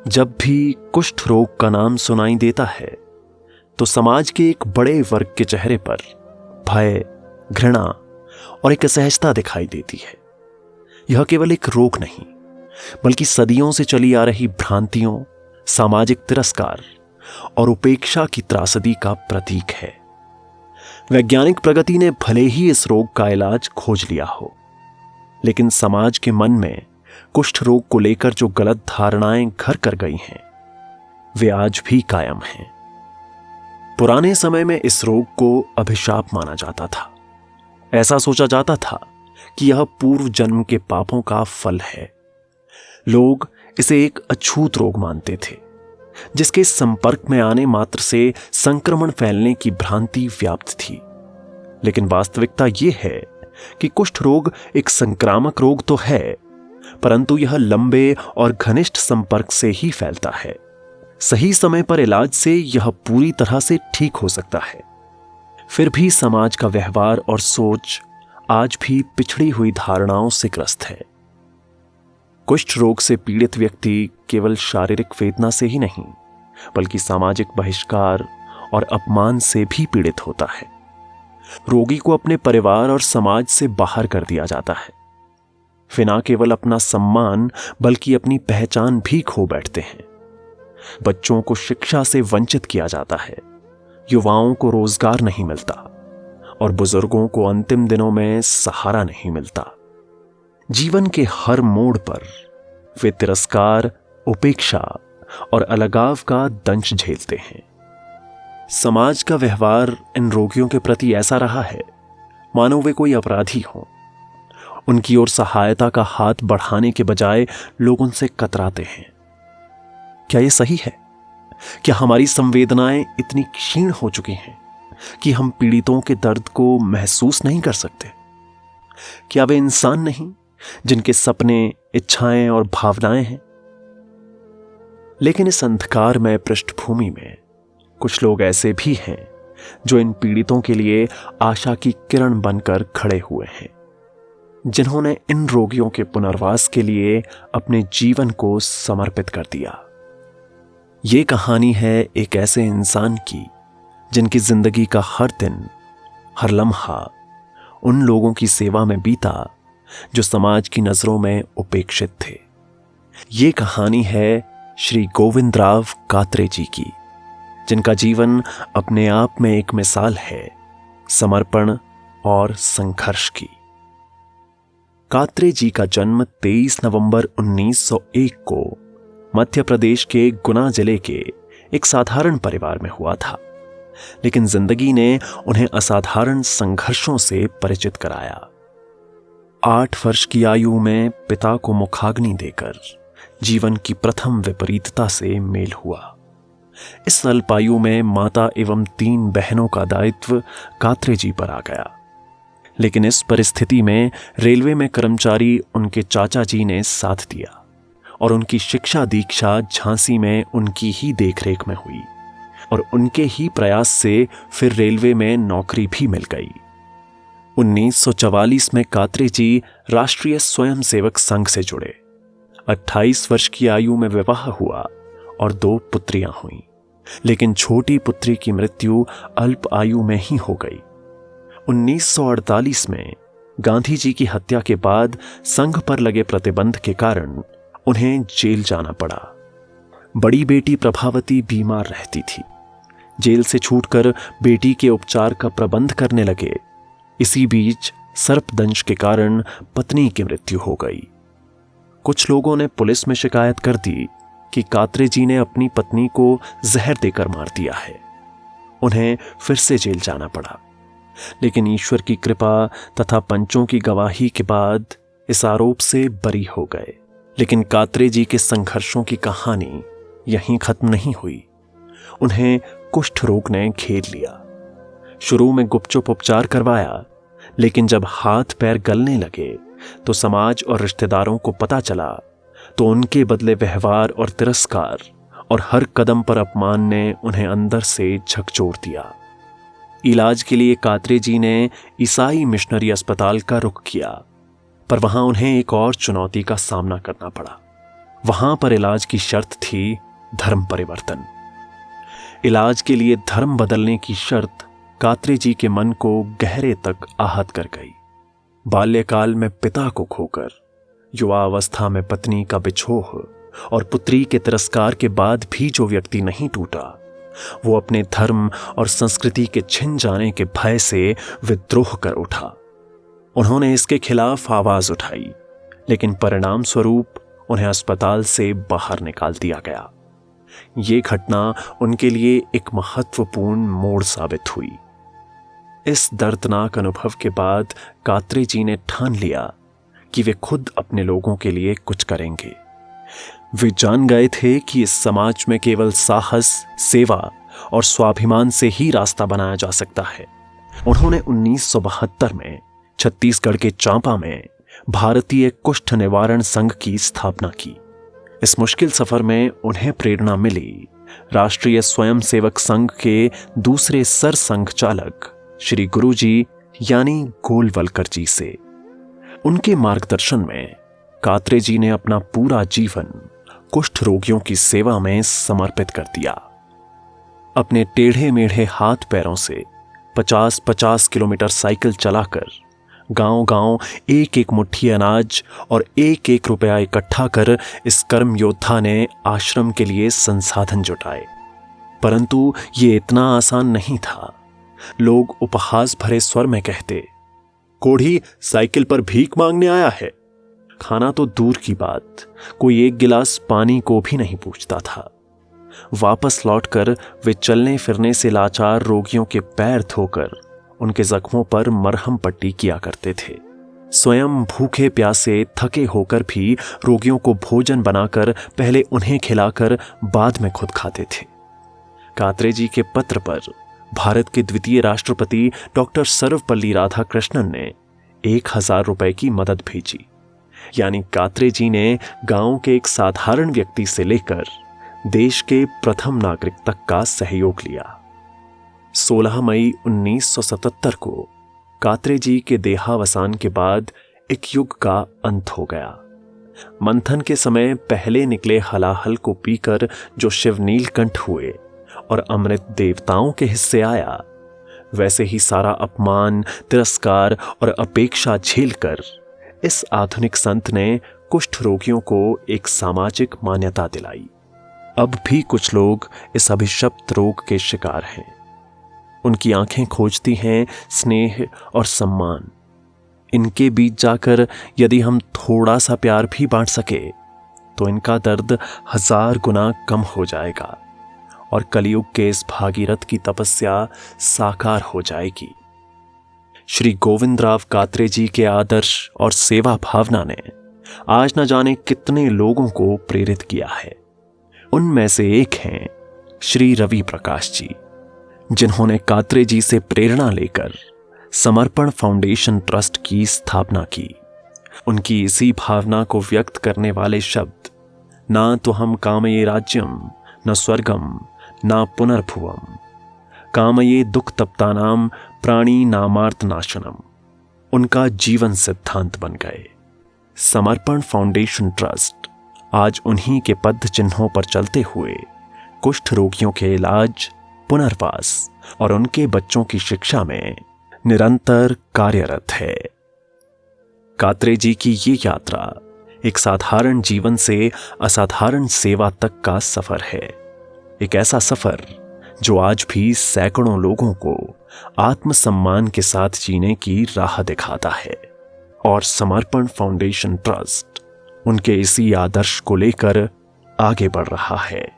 जब भी कुष्ठ रोग का नाम सुनाई देता है तो समाज के एक बड़े वर्ग के चेहरे पर भय, घृणा और एक असहजता दिखाई देती है। यह केवल एक रोग नहीं, बल्कि सदियों से चली आ रही भ्रांतियों, सामाजिक तिरस्कार और उपेक्षा की त्रासदी का प्रतीक है। वैज्ञानिक प्रगति ने भले ही इस रोग का इलाज खोज लिया हो, लेकिन समाज के मन में कुष्ठ रोग को लेकर जो गलत धारणाएं घर कर गई हैं, वे आज भी कायम हैं। पुराने समय में इस रोग को अभिशाप माना जाता था। ऐसा सोचा जाता था कि यह पूर्व जन्म के पापों का फल है। लोग इसे एक अछूत रोग मानते थे, जिसके संपर्क में आने मात्र से संक्रमण फैलने की भ्रांति व्याप्त थी। लेकिन वास्तविकता यह है कि कुष्ठ रोग एक संक्रामक रोग तो है, परंतु यह लंबे और घनिष्ठ संपर्क से ही फैलता है। सही समय पर इलाज से यह पूरी तरह से ठीक हो सकता है। फिर भी समाज का व्यवहार और सोच आज भी पिछड़ी हुई धारणाओं से ग्रस्त है। कुष्ठ रोग से पीड़ित व्यक्ति केवल शारीरिक वेदना से ही नहीं, बल्कि सामाजिक बहिष्कार और अपमान से भी पीड़ित होता है। रोगी को अपने परिवार और समाज से बाहर कर दिया जाता है। वे न केवल अपना सम्मान बल्कि अपनी पहचान भी खो बैठते हैं। बच्चों को शिक्षा से वंचित किया जाता है, युवाओं को रोजगार नहीं मिलता और बुजुर्गों को अंतिम दिनों में सहारा नहीं मिलता। जीवन के हर मोड़ पर वे तिरस्कार, उपेक्षा और अलगाव का दंश झेलते हैं। समाज का व्यवहार इन रोगियों के प्रति ऐसा रहा है मानो वे कोई अपराधी हों। उनकी ओर सहायता का हाथ बढ़ाने के बजाय लोग उनसे कतराते हैं। क्या यह सही है? क्या हमारी संवेदनाएं इतनी क्षीण हो चुकी हैं कि हम पीड़ितों के दर्द को महसूस नहीं कर सकते? क्या वे इंसान नहीं जिनके सपने, इच्छाएं और भावनाएं हैं? लेकिन इस अंधकारमय पृष्ठभूमि में कुछ लोग ऐसे भी हैं जो इन पीड़ितों के लिए आशा की किरण बनकर खड़े हुए हैं, जिन्होंने इन रोगियों के पुनर्वास के लिए अपने जीवन को समर्पित कर दिया। ये कहानी है एक ऐसे इंसान की जिनकी जिंदगी का हर दिन, हर लम्हा उन लोगों की सेवा में बीता जो समाज की नजरों में उपेक्षित थे। ये कहानी है श्री गोविंदराव कात्रे जी की, जिनका जीवन अपने आप में एक मिसाल है समर्पण और संघर्ष की। कात्रे जी का जन्म 23 नवंबर 1901 को मध्य प्रदेश के गुना जिले के एक साधारण परिवार में हुआ था, लेकिन जिंदगी ने उन्हें असाधारण संघर्षों से परिचित कराया। 8 वर्ष की आयु में पिता को मुखाग्नि देकर जीवन की प्रथम विपरीतता से मेल हुआ। इस अल्पायु में माता एवं 3 बहनों का दायित्व कात्रे जी पर आ गया। लेकिन इस परिस्थिति में रेलवे में कर्मचारी उनके चाचा जी ने साथ दिया और उनकी शिक्षा दीक्षा झांसी में उनकी ही देखरेख में हुई और उनके ही प्रयास से फिर रेलवे में नौकरी भी मिल गई। 1944 में कात्रे जी राष्ट्रीय स्वयंसेवक संघ से जुड़े। 28 वर्ष की आयु में विवाह हुआ और 2 पुत्रियां हुईं, लेकिन छोटी पुत्री की मृत्यु अल्प आयु में ही हो गई। 1948 में गांधी जी की हत्या के बाद संघ पर लगे प्रतिबंध के कारण उन्हें जेल जाना पड़ा। बड़ी बेटी प्रभावती बीमार रहती थी। जेल से छूटकर बेटी के उपचार का प्रबंध करने लगे। इसी बीच सर्पदंश के कारण पत्नी की मृत्यु हो गई। कुछ लोगों ने पुलिस में शिकायत कर दी कि कात्रे जी ने अपनी पत्नी को जहर देकर मार दिया है। उन्हें फिर से जेल जाना पड़ा, लेकिन ईश्वर की कृपा तथा पंचों की गवाही के बाद इस आरोप से बरी हो गए। लेकिन कात्रे जी के संघर्षों की कहानी यहीं खत्म नहीं हुई। उन्हें कुष्ठ रोग ने घेर लिया। शुरू में गुपचुप उपचार करवाया, लेकिन जब हाथ पैर गलने लगे तो समाज और रिश्तेदारों को पता चला तो उनके बदले व्यवहार और तिरस्कार और हर कदम पर अपमान ने उन्हें अंदर से झकझोर दिया। इलाज के लिए कात्रे जी ने ईसाई मिशनरी अस्पताल का रुख किया, पर वहां उन्हें एक और चुनौती का सामना करना पड़ा। वहां पर इलाज की शर्त थी धर्म परिवर्तन। इलाज के लिए धर्म बदलने की शर्त कात्रे जी के मन को गहरे तक आहत कर गई। बाल्यकाल में पिता को खोकर, युवावस्था में पत्नी का बिछोह और पुत्री के तिरस्कार के बाद भी जो व्यक्ति नहीं टूटा, वो अपने धर्म और संस्कृति के छिन जाने के भय से विद्रोह कर उठा। उन्होंने इसके खिलाफ आवाज उठाई, लेकिन परिणाम स्वरूप उन्हें अस्पताल से बाहर निकाल दिया गया। ये घटना उनके लिए एक महत्वपूर्ण मोड़ साबित हुई। इस दर्दनाक अनुभव के बाद कात्रे जी ने ठान लिया कि वे खुद अपने लोगों के लिए कुछ करेंगे। वे जान गए थे कि इस समाज में केवल साहस, सेवा और स्वाभिमान से ही रास्ता बनाया जा सकता है। उन्होंने 1972 में छत्तीसगढ़ के चांपा में भारतीय कुष्ठ निवारण संघ की स्थापना की। इस मुश्किल सफर में उन्हें प्रेरणा मिली राष्ट्रीय स्वयंसेवक संघ के दूसरे सर संघ चालक श्री गुरुजी यानी गोलवलकर जी से। उनके मार्गदर्शन में कात्रे जी ने अपना पूरा जीवन कुष्ठ रोगियों की सेवा में समर्पित कर दिया। अपने टेढ़े मेढ़े हाथ पैरों से 50-50 किलोमीटर साइकिल चलाकर गांव-गांव एक एक मुट्ठी अनाज और एक एक रुपया इकट्ठा कर इस कर्म योद्धा ने आश्रम के लिए संसाधन जुटाए। परंतु ये इतना आसान नहीं था। लोग उपहास भरे स्वर में कहते, कोढ़ी साइकिल पर भीख मांगने आया है। खाना तो दूर की बात, कोई एक गिलास पानी को भी नहीं पूछता था। वापस लौटकर वे चलने फिरने से लाचार रोगियों के पैर धोकर उनके जख्मों पर मरहम पट्टी किया करते थे। स्वयं भूखे प्यासे थके होकर भी रोगियों को भोजन बनाकर पहले उन्हें खिलाकर बाद में खुद खाते थे। कात्रे जी के पत्र पर भारत के द्वितीय राष्ट्रपति डॉक्टर सर्वपल्ली राधाकृष्णन ने 1000 रुपए की मदद भेजी। यानी कात्रे जी ने गांव के एक साधारण व्यक्ति से लेकर देश के प्रथम नागरिक तक का सहयोग लिया। 16 मई 1977 को कात्रे जी के देहावसान के बाद एक युग का अंत हो गया। मंथन के समय पहले निकले हलाहल को पीकर जो शिव नीलकंठ हुए और अमृत देवताओं के हिस्से आया, वैसे ही सारा अपमान, तिरस्कार और अपेक्षा झेलकर इस आधुनिक संत ने कुष्ठ रोगियों को एक सामाजिक मान्यता दिलाई। अब भी कुछ लोग इस अभिशप्त रोग के शिकार हैं। उनकी आंखें खोजती हैं स्नेह और सम्मान। इनके बीच जाकर यदि हम थोड़ा सा प्यार भी बांट सके तो इनका दर्द 1000 गुना कम हो जाएगा और कलयुग के इस भागीरथ की तपस्या साकार हो जाएगी। श्री गोविंदराव कात्रे जी के आदर्श और सेवा भावना ने आज न जाने कितने लोगों को प्रेरित किया है। उनमें से एक हैं श्री रवि प्रकाश जी, जिन्होंने कात्रे जी से प्रेरणा लेकर समर्पण फाउंडेशन ट्रस्ट की स्थापना की। उनकी इसी भावना को व्यक्त करने वाले शब्द, ना तो हम कामये राज्यम न स्वर्गम ना पुनर्भुवम, कामये दुख तप्तानाम प्राणी नामार्थ नाशनम, उनका जीवन सिद्धांत बन गए। समर्पण फाउंडेशन ट्रस्ट आज उन्हीं के पद चिन्हों पर चलते हुए कुष्ठ रोगियों के इलाज, पुनर्वास और उनके बच्चों की शिक्षा में निरंतर कार्यरत है। कात्रे जी की ये यात्रा एक साधारण जीवन से असाधारण सेवा तक का सफर है। एक ऐसा सफर जो आज भी सैकड़ों लोगों को आत्मसम्मान के साथ जीने की राह दिखाता है। और समर्पण फाउंडेशन ट्रस्ट उनके इसी आदर्श को लेकर आगे बढ़ रहा है।